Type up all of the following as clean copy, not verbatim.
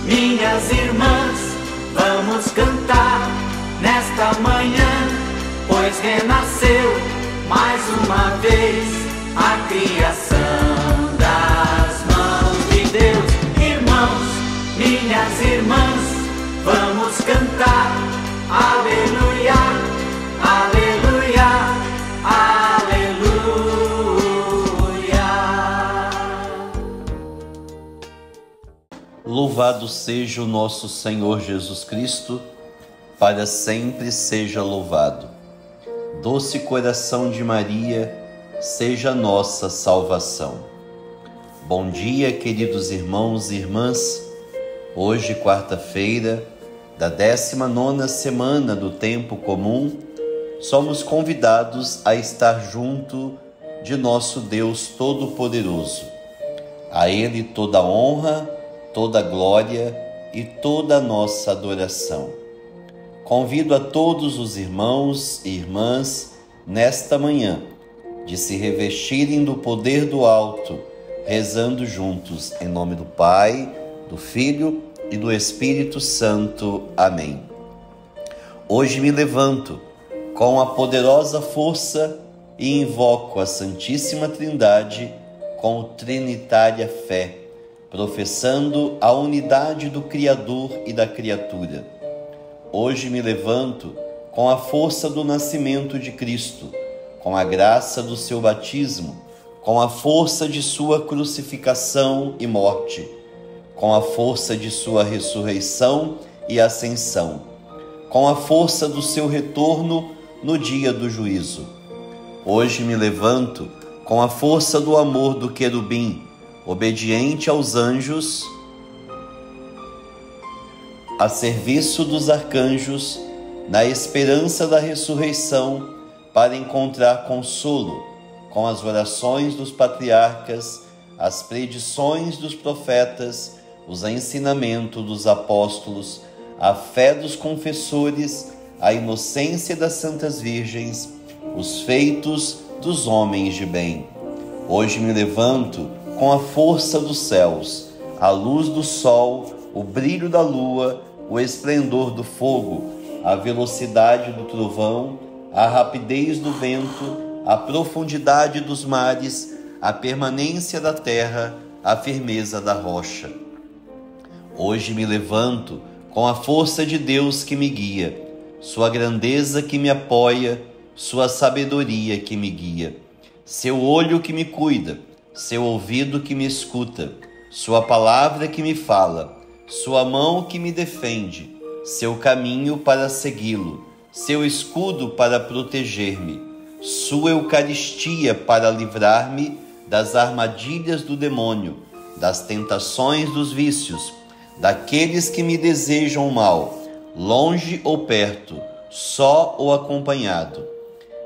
Minhas irmãs, vamos cantar nesta manhã, pois renasceu mais uma vez a criação das mãos de Deus. Irmãos, minhas irmãs, vamos cantar, aleluia, aleluia, aleluia. Louvado seja o nosso Senhor Jesus Cristo, para sempre seja louvado. Doce coração de Maria, seja nossa salvação. Bom dia, queridos irmãos e irmãs. Hoje, quarta-feira, da 19ª semana do tempo comum, somos convidados a estar junto de nosso Deus Todo-Poderoso. A Ele toda a honra, toda a glória e toda a nossa adoração. Convido a todos os irmãos e irmãs, nesta manhã, de se revestirem do poder do alto, rezando juntos, em nome do Pai, do Filho e do Espírito Santo. Amém. Hoje me levanto com a poderosa força e invoco a Santíssima Trindade com trinitária fé, professando a unidade do Criador e da criatura. Hoje me levanto com a força do nascimento de Cristo, com a graça do seu batismo, com a força de sua crucificação e morte, com a força de sua ressurreição e ascensão, com a força do seu retorno no dia do juízo. Hoje me levanto com a força do amor do querubim, obediente aos anjos, a serviço dos arcanjos, na esperança da ressurreição, para encontrar consolo com as orações dos patriarcas, as predições dos profetas, os ensinamentos dos apóstolos, a fé dos confessores, a inocência das santas virgens, os feitos dos homens de bem. Hoje me levanto com a força dos céus, a luz do sol, o brilho da lua, o esplendor do fogo, a velocidade do trovão, a rapidez do vento, a profundidade dos mares, a permanência da terra, a firmeza da rocha. Hoje me levanto com a força de Deus que me guia, sua grandeza que me apoia, sua sabedoria que me guia, seu olho que me cuida, seu ouvido que me escuta, sua palavra que me fala, sua mão que me defende, seu caminho para segui-lo, seu escudo para proteger-me, sua Eucaristia para livrar-me das armadilhas do demônio, das tentações dos vícios, daqueles que me desejam mal, longe ou perto, só ou acompanhado.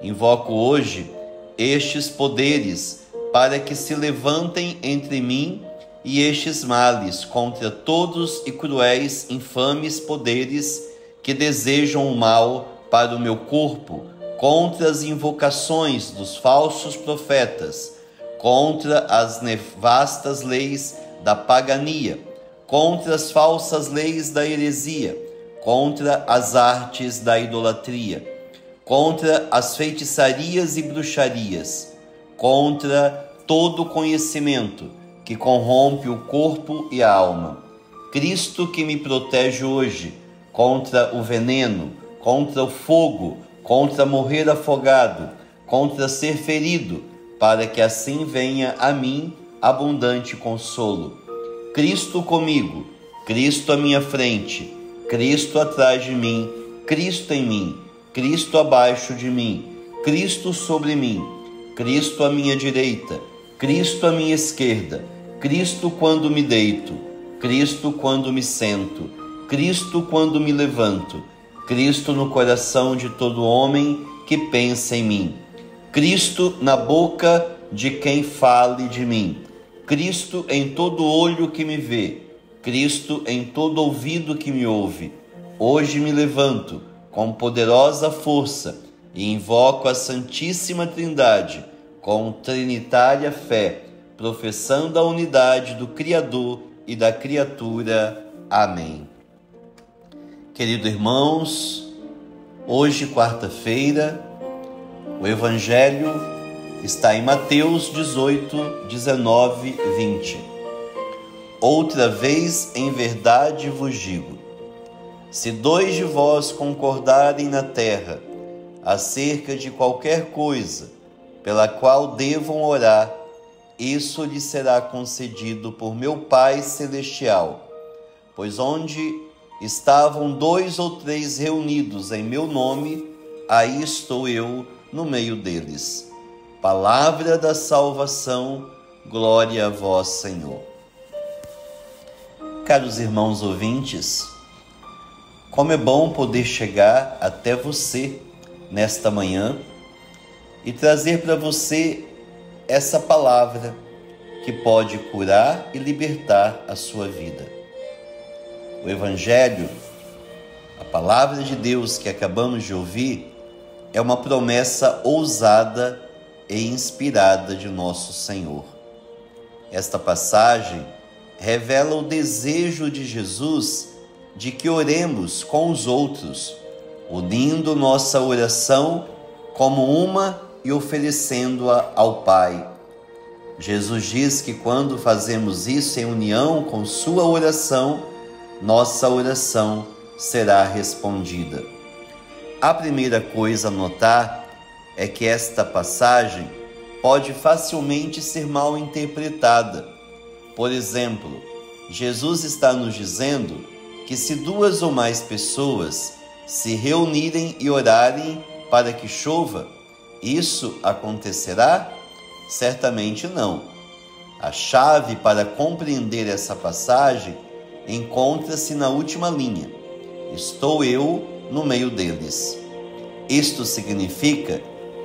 Invoco hoje estes poderes para que se levantem entre mim e estes males contra todos e cruéis, infames poderes que desejam o mal para o meu corpo, contra as invocações dos falsos profetas, contra as nefastas leis da pagania, contra as falsas leis da heresia, contra as artes da idolatria, contra as feitiçarias e bruxarias, contra todo conhecimento que corrompe o corpo e a alma. Cristo que me protege hoje contra o veneno, contra o fogo, contra morrer afogado, contra ser ferido, para que assim venha a mim abundante consolo. Cristo comigo, Cristo à minha frente, Cristo atrás de mim, Cristo em mim, Cristo abaixo de mim, Cristo sobre mim, Cristo à minha direita, Cristo à minha esquerda, Cristo quando me deito, Cristo quando me sento, Cristo quando me levanto, Cristo no coração de todo homem que pensa em mim, Cristo na boca de quem fale de mim, Cristo em todo olho que me vê, Cristo em todo ouvido que me ouve. Hoje me levanto com poderosa força e invoco a Santíssima Trindade com trinitária fé, professando a unidade do Criador e da criatura. Amém. Queridos irmãos, hoje, quarta-feira, o Evangelho está em Mateus 18, 19, 20. Outra vez, em verdade vos digo, se 2 de vós concordarem na terra acerca de qualquer coisa pela qual devam orar, isso lhe será concedido por meu Pai Celestial. Pois onde estavam 2 ou 3 reunidos em meu nome, aí estou eu no meio deles. Palavra da salvação, glória a vós, Senhor. Caros irmãos ouvintes, como é bom poder chegar até você nesta manhã e trazer para você essa palavra que pode curar e libertar a sua vida. O Evangelho, a palavra de Deus que acabamos de ouvir, é uma promessa ousada e inspirada de nosso Senhor. Esta passagem revela o desejo de Jesus de que oremos com os outros, unindo nossa oração como uma e oferecendo-a ao Pai. Jesus diz que quando fazemos isso em união com sua oração, nossa oração será respondida. A primeira coisa a notar é que esta passagem pode facilmente ser mal interpretada. Por exemplo, Jesus está nos dizendo que se 2 ou mais pessoas se reunirem e orarem para que chova, isso acontecerá? Certamente não. A chave para compreender essa passagem encontra-se na última linha. Estou eu no meio deles. Isto significa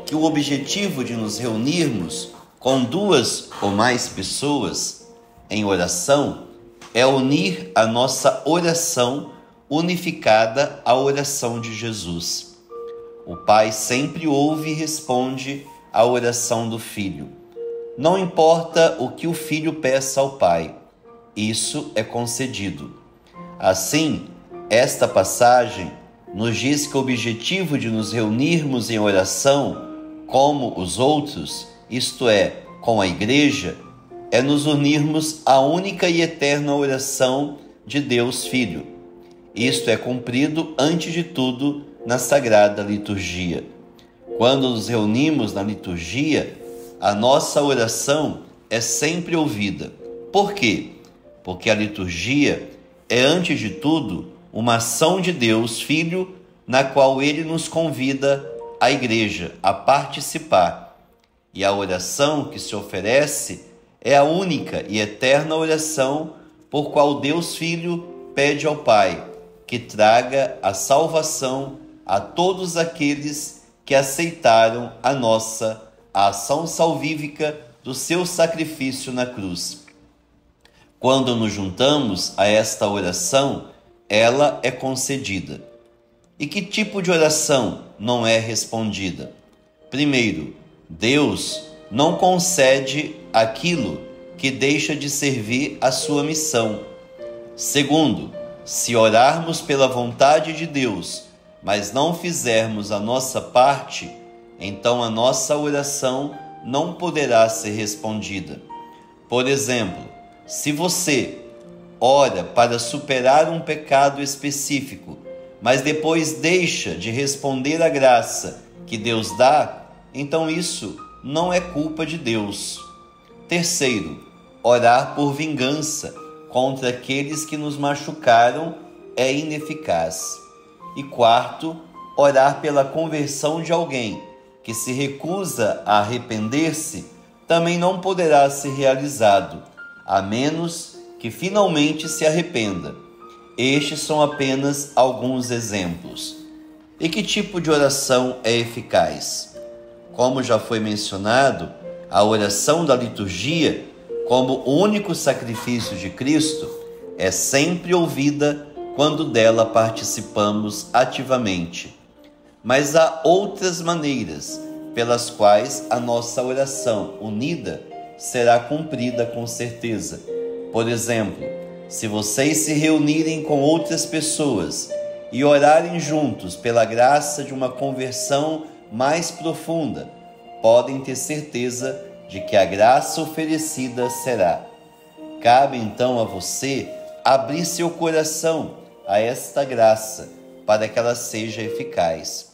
que o objetivo de nos reunirmos com 2 ou mais pessoas em oração é unir a nossa oração unificada à oração de Jesus. O Pai sempre ouve e responde à oração do Filho. Não importa o que o Filho peça ao Pai, isso é concedido. Assim, esta passagem nos diz que o objetivo de nos reunirmos em oração como os outros, isto é, com a Igreja, é nos unirmos à única e eterna oração de Deus Filho. Isto é cumprido, antes de tudo, na Sagrada Liturgia. Quando nos reunimos na liturgia, a nossa oração é sempre ouvida. Por quê? Porque a liturgia é, antes de tudo, uma ação de Deus Filho, na qual Ele nos convida, a Igreja, a participar. E a oração que se oferece é a única e eterna oração por qual Deus Filho pede ao Pai que traga a salvação a todos aqueles que aceitaram a ação salvífica do seu sacrifício na cruz. Quando nos juntamos a esta oração, ela é concedida. E que tipo de oração não é respondida? Primeiro, Deus não concede aquilo que deixa de servir a sua missão. Segundo, se orarmos pela vontade de Deus, mas não fizermos a nossa parte, então a nossa oração não poderá ser respondida. Por exemplo, se você ora para superar um pecado específico, mas depois deixa de responder à graça que Deus dá, então isso não é culpa de Deus. Terceiro, orar por vingança contra aqueles que nos machucaram é ineficaz. E quarto, orar pela conversão de alguém que se recusa a arrepender-se também não poderá ser realizado, a menos que finalmente se arrependa. Estes são apenas alguns exemplos. E que tipo de oração é eficaz? Como já foi mencionado, a oração da liturgia, como o único sacrifício de Cristo, é sempre ouvida quando dela participamos ativamente. Mas há outras maneiras pelas quais a nossa oração unida será cumprida com certeza. Por exemplo, Se vocês se reunirem com outras pessoas e orarem juntos pela graça de uma conversão mais profunda, podem ter certeza de que a graça oferecida será. Cabe então a você abrir seu coração a esta graça para que ela seja eficaz.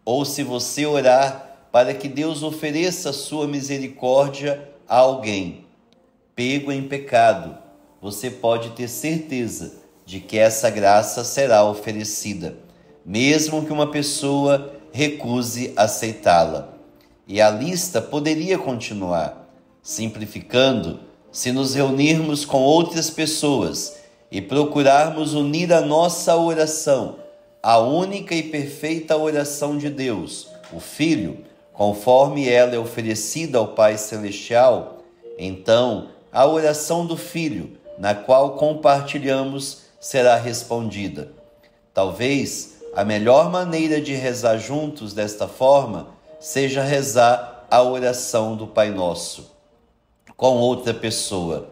Ou se você orar para que Deus ofereça sua misericórdia a alguém pego em pecado, você pode ter certeza de que essa graça será oferecida, mesmo que uma pessoa recuse aceitá-la. E a lista poderia continuar. Simplificando, se nos reunirmos com outras pessoas e procurarmos unir a nossa oração à única e perfeita oração de Deus, o Filho, conforme ela é oferecida ao Pai Celestial, então a oração do Filho, na qual compartilhamos, será respondida. Talvez a melhor maneira de rezar juntos desta forma seja rezar a oração do Pai Nosso com outra pessoa.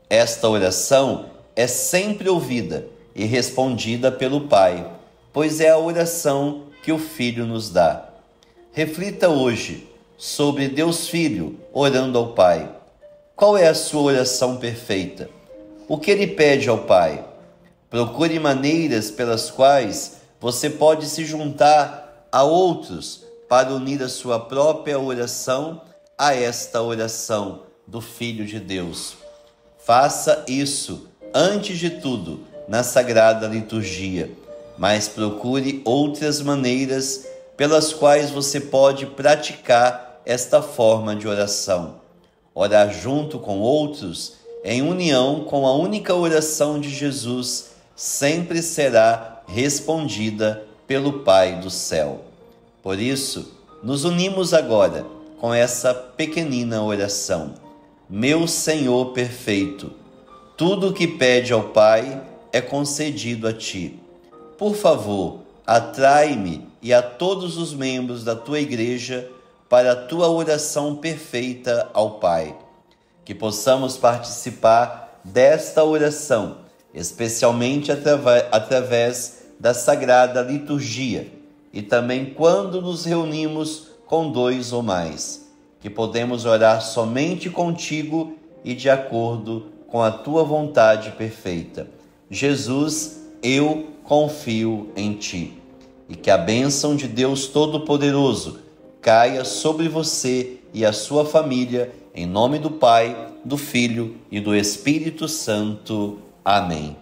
Esta oração é sempre ouvida e respondida pelo Pai, pois é a oração que o Filho nos dá. Reflita hoje sobre Deus Filho orando ao Pai. Qual é a sua oração perfeita? O que ele pede ao Pai? Procure maneiras pelas quais você pode se juntar a outros para unir a sua própria oração a esta oração do Filho de Deus. Faça isso, antes de tudo, na Sagrada Liturgia, mas procure outras maneiras pelas quais você pode praticar esta forma de oração. Orar junto com outros, em união com a única oração de Jesus, sempre será respondida pelo Pai do céu. Por isso, nos unimos agora com essa pequenina oração. Meu Senhor perfeito, tudo o que pede ao Pai é concedido a Ti. Por favor, atrai-me e a todos os membros da Tua Igreja para a Tua oração perfeita ao Pai. Que possamos participar desta oração, especialmente através da Sagrada Liturgia, e também quando nos reunimos com dois ou mais, que podemos orar somente contigo e de acordo com a tua vontade perfeita. Jesus, eu confio em ti. E que a bênção de Deus Todo-Poderoso caia sobre você e a sua família, em nome do Pai, do Filho e do Espírito Santo. Amém.